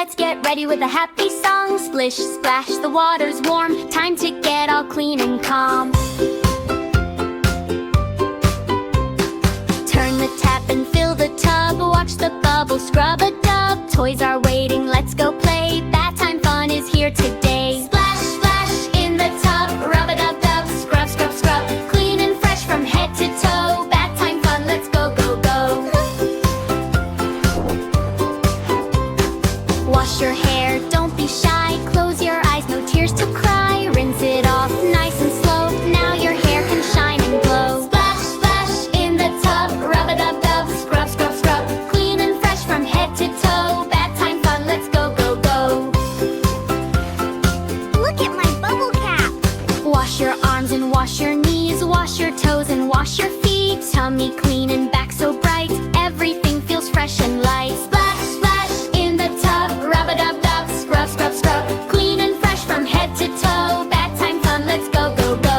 let's get ready with a happy song. Splish, splash, the water's warm. Time to get all clean and calm. Turn the tap and fill the tub. Watch the bubbles scrub-a-dub. Toys are waiting, let's go play. Bath time fun is here today. Splash, splash in the tub. Rub-a-dub-dub. Scrub, scrub, scrub. Clean and fresh from head to toe. Bath time fun, let's go, go, go. Wash your hair, don't be shy. Close your eyes, no tears to cry. Rinse it off nice and slow. Now your hair can shine and glow. Splash, splash in the tub. Rub-a-dub-dub. Scrub, scrub, scrub. Clean and fresh from head to toe. Bath time fun, let's go, go, go. Look at my bubble cap. Wash your arms and wash your knees. Wash your toes and wash your feet. Tummy clean and back so bright. Everything feels fresh and light. Splash, splash in the tub. Rub-a-dub-dub. Scrub, scrub, scrub. Clean and fresh from head to toe. Bath time fun, let's go, go, go.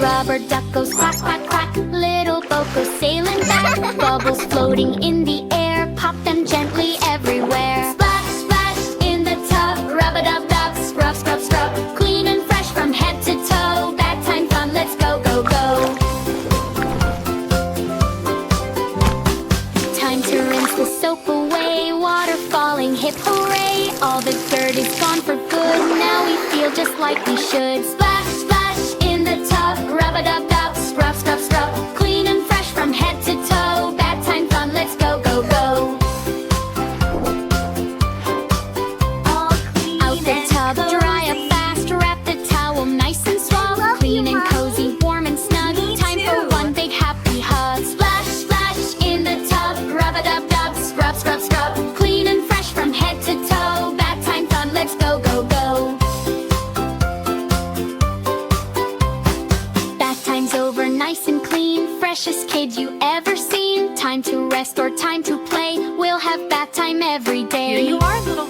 Rubber duck goes quack, quack, quack. Little boat goes sailing back. Bubbles floating in the air. Pop them gently everywhere. Splash, splash in the tub. Rub-a-dub-dub. Scrub, scrub, scrub. Clean and fresh from head to toe. Bath time fun, let's go, go, go. Time to rinse the soap away. Water falling, hip hooray. All the dirt is gone for good. Now we feel just like we should. Splash, splash in the tub. Rub-a-dub-dub. Scrub, scrub, scrub. Clean and fresh from head to toe. Bath time fun, let's go, go, go. All clean Out the and tub, cozy. dry up fast. Wrap the towel nice and swell. Love Clean you, and Mom. cozy, warm and snug. Me Time for too. one big happy hug. Splash, splash in the tub. Rub-a-dub-dub. Scrub, scrub, scrub. Clean and fresh from head to toe. Bath time fun, let's go, go, go. Bath time's over, nice and clean. Freshest kid you ever seen. Time to rest or time to play. We'll have bath time every day. Here you are, little